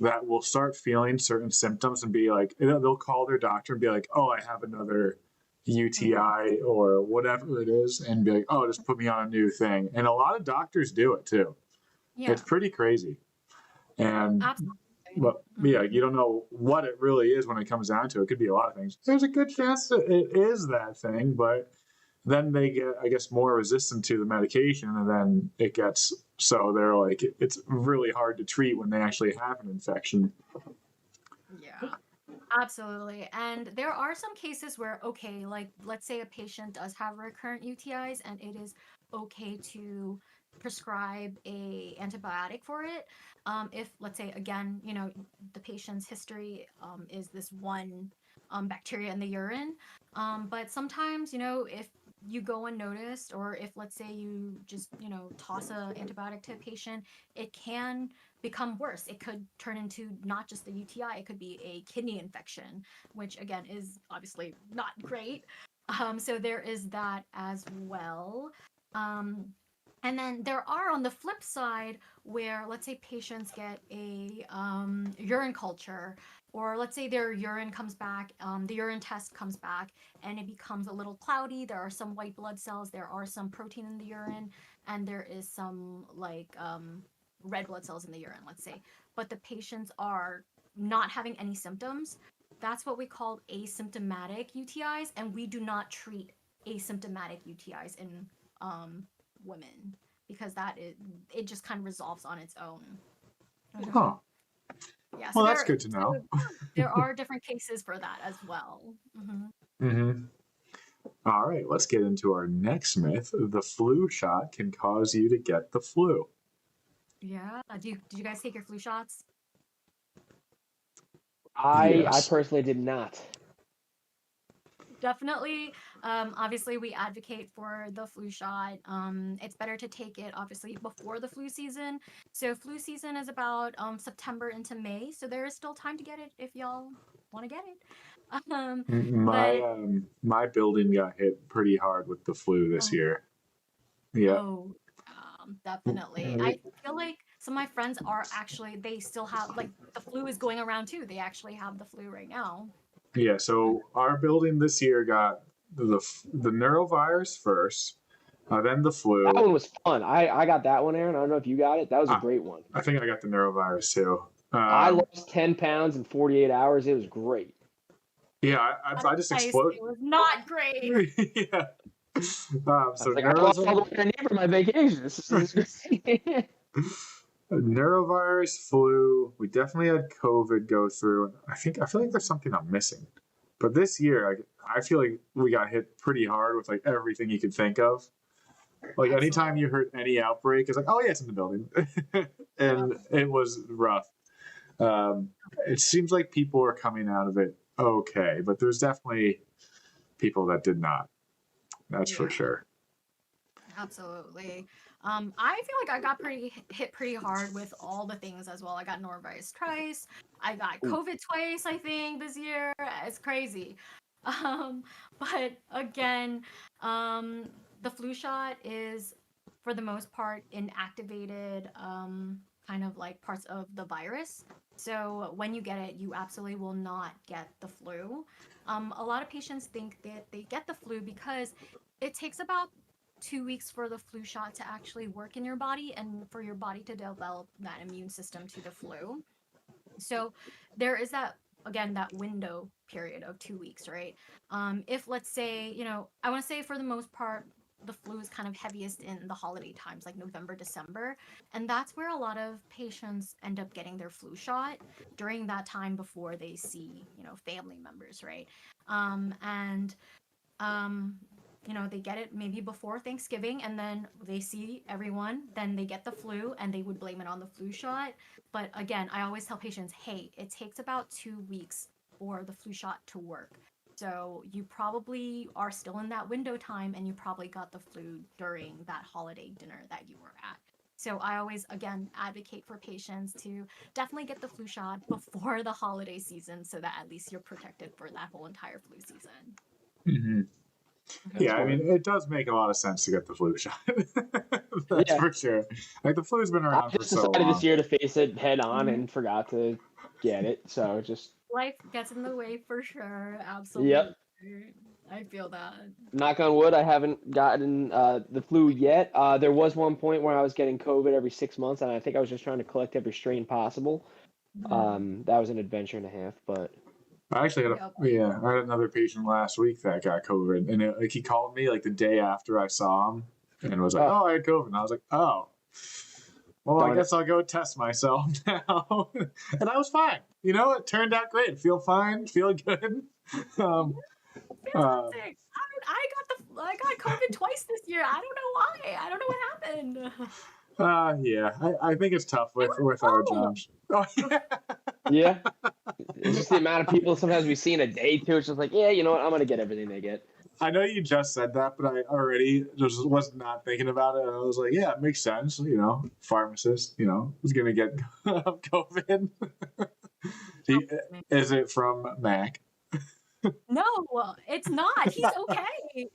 that will start feeling certain symptoms and be like, they'll call their doctor and be like, oh, I have another UTI or whatever it is, and be like, oh, just put me on a new thing. And a lot of doctors do it too. Yeah, It's pretty crazy. And absolutely. yeah, you don't know what it really is when it comes down to it. It could be a lot of things. There's a good chance that it is that thing, but then they get, I guess, more resistant to the medication, and then it gets so they're like, it's really hard to treat when they actually have an infection. Yeah, absolutely. And there are some cases where, okay, like let's say a patient does have recurrent UTIs and it is okay to prescribe a antibiotic for it. If let's say again, the patient's history is this one bacteria in the urine. But sometimes, if you go unnoticed, or if let's say you just, toss a antibiotic to a patient, it can become worse. It could turn into not just a UTI, it could be a kidney infection, which again is obviously not great. So there is that as well. Um, and then there are on the flip side where let's say patients get a urine culture, or let's say their urine comes back, the urine test comes back and it becomes a little cloudy. There are some white blood cells, there are some protein in the urine, and there is some like red blood cells in the urine, let's say, but the patients are not having any symptoms. That's what we call asymptomatic UTIs, and we do not treat asymptomatic UTIs in women because it just kind of resolves on its own. Huh. Yeah, Well, that's good to know. There are different cases for that as well. Mm-hmm. All right, let's get into our next myth. The flu shot can cause you to get the flu. Yeah. Did you guys take your flu shots? I Yes. personally did not. Definitely. Obviously, we advocate for the flu shot. It's better to take it obviously before the flu season. So flu season is about September into May. So there is still time to get it if y'all want to get it. My But my building got hit pretty hard with the flu this oh, year. Yeah. oh, definitely. I feel like some of my friends are actually they still have like the flu is going around too. They actually have the flu right now. Yeah, so our building this year got the neurovirus first, then the That flu. one was fun. I got that one, Aaron. I don't know if you got it. That was a I, great one. I think I got the neurovirus too. I lost 10 pounds in 48 hours. It was great. Yeah, I just Advice, exploded. it was not great. Yeah. I was So like, I lost all the way to knee for my vacation. This is neurovirus, flu. We definitely had COVID go through. I feel like there's something I'm missing. But this year, I feel like we got hit pretty hard with like everything you could think of. Like anytime Absolutely. you heard any outbreak, it's like, oh yeah, it's in the building, and it was rough. It seems like people are coming out of it okay, but there's definitely people that did not. That's for Yeah, sure. absolutely. I feel like I got hit pretty hard with all the things as well. I got norovirus twice. I got Ooh. COVID twice, I think, this year. It's crazy. Um, but again, the flu shot is for the most part inactivated kind of like parts of the virus. So when you get it, you absolutely will not get the flu. A lot of patients think that they get the flu because it takes about 2 weeks for the flu shot to actually work in your body and for your body to develop that immune system to the flu. So there is that again that window period of 2 weeks, right? If let's say I want to say for the most part the flu is kind of heaviest in the holiday times like November, December, and that's where a lot of patients end up getting their flu shot during that time before they see family members, right? And um they get it maybe before Thanksgiving and then they see everyone, then they get the flu and they would blame it on the flu shot. But again, I always tell patients, hey, it takes about 2 weeks for the flu shot to work. So you probably are still in that window time and you probably got the flu during that holiday dinner that you were at. So I always, again, advocate for patients to definitely get the flu shot before the holiday season so that at least you're protected for that whole entire flu season. Mm-hmm. That's Yeah, I smart. mean, it does make a lot of sense to get the flu shot. That's Yeah. for sure. Like the flu's been I around for just so decided this long. year to face it head on Mhm. and forgot to get it. So just, Life gets in the way for sure. yep. Absolutely. I feel that. Knock on wood, I haven't gotten the flu yet. There was one point where I was getting COVID every 6 months, and I think I was just trying to collect every strain possible. Mhm. That was an adventure and a half, but I actually had Yep. I had another patient last week that got COVID, and like he called me like the day after I saw him, and was like, oh, "Oh, I had COVID," and I was like, "Oh, well, I darn it. guess I'll go test myself now," and I was fine. You know, it turned out great. Feel fine, feel good. Yeah, Um, uh, fantastic. I got COVID twice this year. I don't know why. I don't know what happened. yeah, I think it's tough They with our were home. jobs. Oh yeah. Yeah, it's just the amount of people sometimes we see in a day too. It's just like, yeah, you know what? I'm gonna get everything they get. I know you just said that, but I already just was not thinking about it. And I was like, yeah, it makes sense. You know, pharmacist, is going to get COVID. He, is it from Mac? No, it's not. He's okay.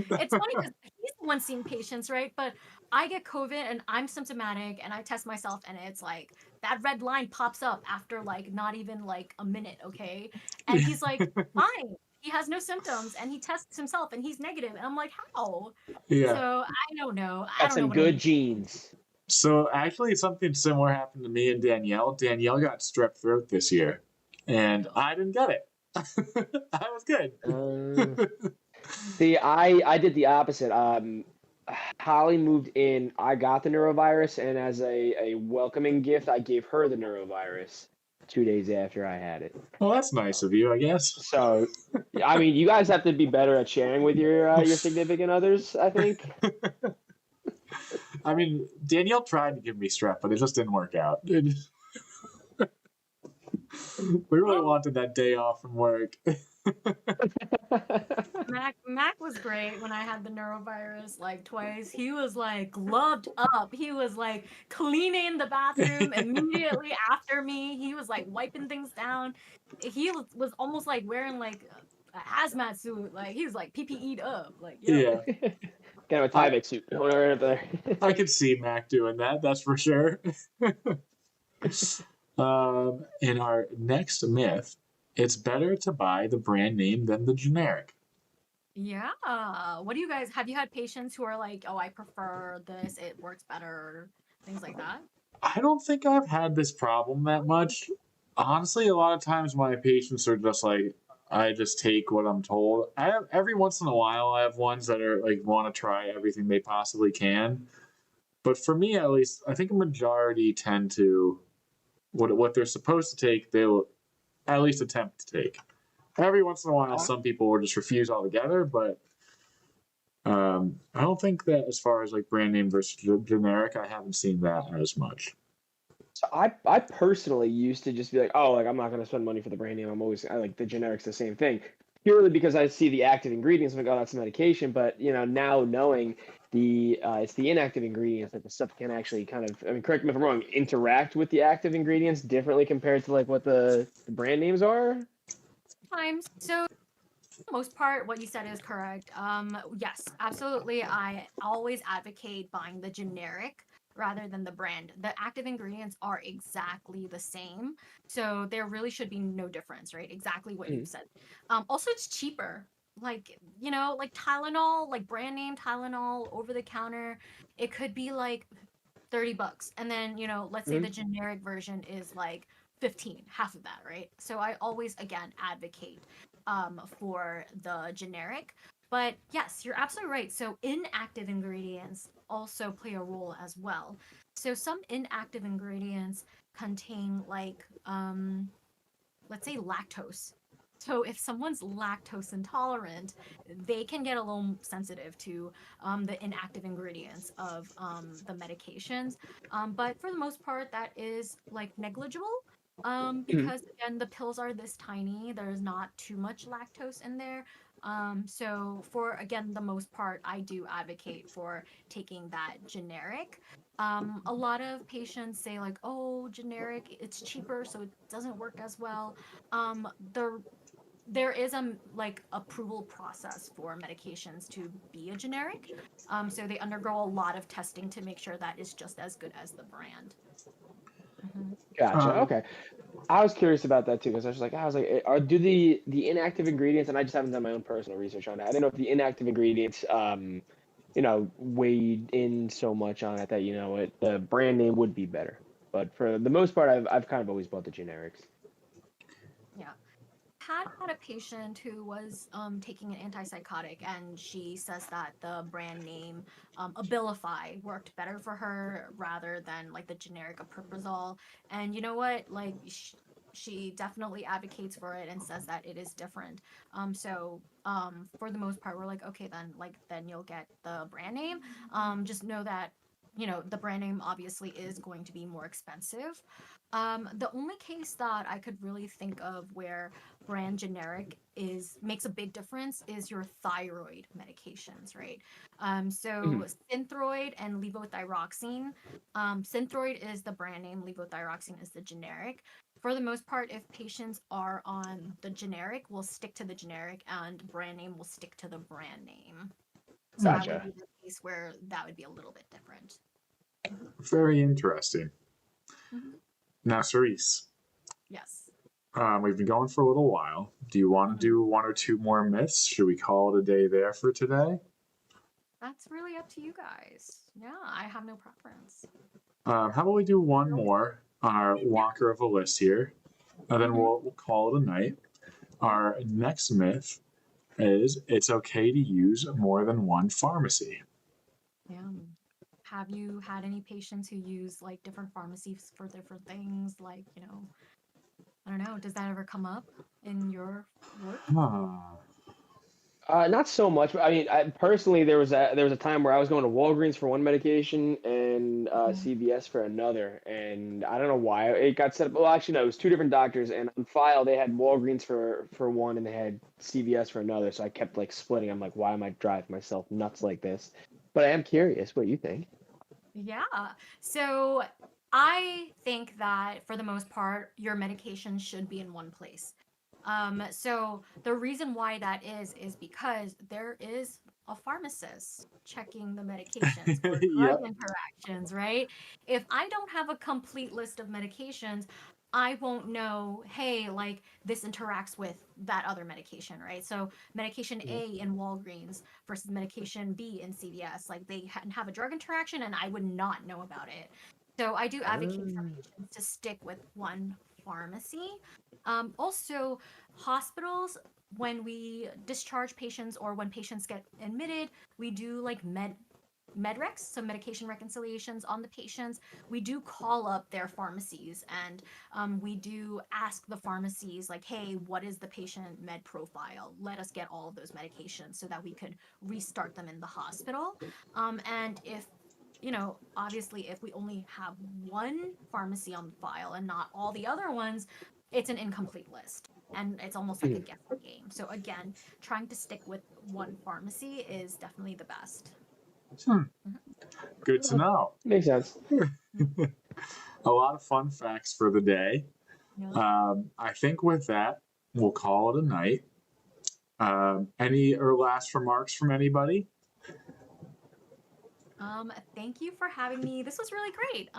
It's funny because he's the one seeing patients, right? But I get COVID and I'm symptomatic and I test myself and it's like that red line pops up after like not even like a minute, okay? And he's like, fine. He has no symptoms and he tests himself and he's negative. And I'm like, how? Yeah. So I don't know. I Got don't know some what I good need. genes. So actually, something similar happened to me and Danielle. Danielle got strep throat this year, and No. I didn't get it. I was good. See, I did the opposite. Holly moved in. I got the neurovirus, and as a welcoming gift, I gave her the neurovirus 2 days after I had it. Well, that's nice of you, I guess. So, I mean, you guys have to be better at sharing with your significant others, I think. I mean, Danielle tried to give me strep, but it just didn't work out. We really Well, wanted that day off from work. Mac was great when I had the neurovirus like twice. He was like gloved up. He was like cleaning the bathroom immediately after me. He was like wiping things down. He was almost like wearing like a hazmat suit. Like he was like PPE'd up. Like, yep. Yeah, Kind of a I Tyvek suit going right up there. I could see Mac doing that. That's for sure. In our next myth, it's better to buy the brand name than the generic. Yeah. What do you guys have you had patients who are like, oh, I prefer this, it works better, things like that? I don't think I've had this problem that much. Honestly, a lot of times my patients are just like, I just take what I'm told. I have every once in a while, I have ones that are like want to try everything they possibly can. But for me, at least, I think a majority tend to what they're supposed to take. They'll at least attempt to take. Every once in a while, some people will just refuse altogether. But I don't think that as far as like brand name versus generic, I haven't seen that as much. So I personally used to just be like, oh, like I'm not gonna spend money for the brand name. I like the generic's the same thing, purely because I see the active ingredients. I'm like, oh, that's medication. But now knowing it's the inactive ingredients that the stuff can actually kind of, I mean, correct me if I'm wrong, interact with the active ingredients differently compared to like what the brand names are. Times. So for the most part, what you said is correct. Yes, absolutely. I always advocate buying the generic rather than the brand. The active ingredients are exactly the same, so there really should be no difference, right? Exactly what you've said. Also, it's cheaper. Like like Tylenol, like brand name Tylenol over the counter, it could be like $30, and then let's say the generic version is like 15, half of that, right? So I always again advocate for the generic. But yes, you're absolutely right. So inactive ingredients also play a role as well. So some inactive ingredients contain like let's say lactose. So if someone's lactose intolerant, they can get a little sensitive to the inactive ingredients of the medications. But for the most part, that is like negligible. Because again, the pills are this tiny. There's not too much lactose in there. So for again the most part, I do advocate for taking that generic. A lot of patients say like, oh, generic, it's cheaper, so it doesn't work as well. Um, the there is a like approval process for medications to be a generic. So they undergo a lot of testing to make sure that it's just as good as the brand. Gotcha. Um, Okay. I was curious about that too because I was like, do the inactive ingredients, and I just haven't done my own personal research on it. I didn't know if the inactive ingredients, weighed in so much on it that the brand name would be better. But for the most part, I've kind of always bought the generics. Yeah. Had a patient who was taking an antipsychotic, and she says that the brand name Abilify worked better for her rather than like the generic omeprazole. And you know what? Like she definitely advocates for it and says that it is different. So for the most part, we're like, okay, then you'll get the brand name. Just know that the brand name obviously is going to be more expensive. The only case that I could really think of where brand generic makes a big difference is your thyroid medications, right? So Synthroid and levothyroxine. Synthroid is the brand name, levothyroxine is the generic. For the most part, if patients are on the generic, we'll stick to the generic, and brand name will stick to the brand name. So that would Gotcha. be the case where that would be a little bit different. very interesting. Mhm. Now, Cerise, Yes. we've been going for a little while. Do you want to do one or two more myths? Should we call it a day there for today? That's really up to you guys. Yeah, I have no preference. How about we do one more on our walker of a list here, and then we'll call it a night. Our next myth is it's okay to use more than one pharmacy. Yeah. Have you had any patients who use like different pharmacies for different things? Like, I don't know, does that ever come up in your work? Not so much. But I mean, personally, there was a time where I was going to Walgreens for one medication and one CVS for another, and I don't know why it got set up. Well, actually, no, it was two different doctors, and on file they had Walgreens for one, and they had CVS for another. So I kept like splitting. I'm like, why am I driving myself nuts like this? But I am curious what you think. Yeah. So I think that for the most part, your medication should be in one place. So the reason why that is because there is a pharmacist checking the medications for drug Yep. interactions, right? If I don't have a complete list of medications, I won't know, hey, like this interacts with that other medication, right? So medication A in Walgreens versus medication B in CVS, like they have a drug interaction and I would not know about it. So I do advocate for patients to stick with one pharmacy. Also, hospitals, when we discharge patients or when patients get admitted, we do like medrecs, so medication reconciliations on the patients. We do call up their pharmacies and we do ask the pharmacies like, hey, what is the patient med profile? Let us get all of those medications so that we could restart them in the hospital. And if obviously, if we only have one pharmacy on file and not all the other ones, it's an incomplete list. And it's almost like a guessing game. So, again, trying to stick with one pharmacy is definitely the best. Hmm. Good to know. Makes sense. A lot of fun facts for the day. Yeah. I think with that, we'll call it a night. Any or last remarks from anybody? Thank you for having me. This was really great.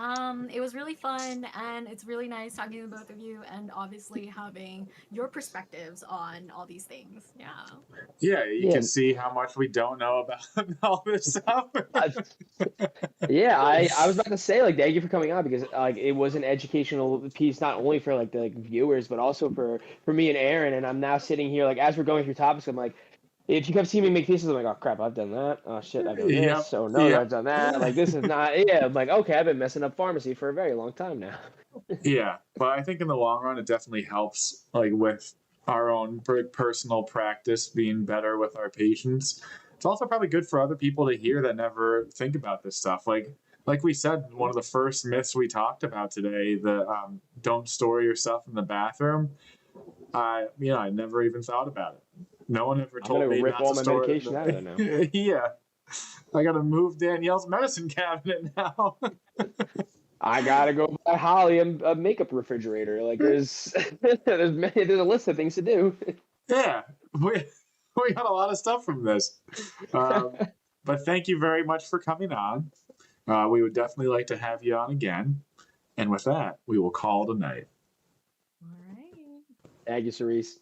It was really fun, and it's really nice talking to both of you, and obviously having your perspectives on all these things. Yeah. Yeah, you Yeah. can see how much we don't know about all this stuff. Yeah, I was about to say like thank you for coming on because like it was an educational piece not only for like the viewers but also for me and Aaron, and I'm now sitting here like as we're going through topics I'm like if you kept seeing me make faces I'm like oh crap I've done that, oh shit I've done Yep. this, oh no Yep. I've done that, like this is not, yeah, I'm like okay I've been messing up pharmacy for a very long time now. Yeah, but I think in the long run, it definitely helps, like with our own personal practice being better with our patients. It's also probably good for other people to hear that never think about this stuff. Like we said, one of the first myths we talked about today, the don't store your stuff in the bathroom. I never even thought about it. No one ever I'm told gonna me rip not all to my store it. medication out of there now. Yeah, I got to move Danielle's medicine cabinet now. I gotta go buy Holly a makeup refrigerator. Like there's there's a list of things to do. Yeah, we got a lot of stuff from this. But thank you very much for coming on. We would definitely like to have you on again. And with that, we will call it a night. All right. Thank you, Cerris.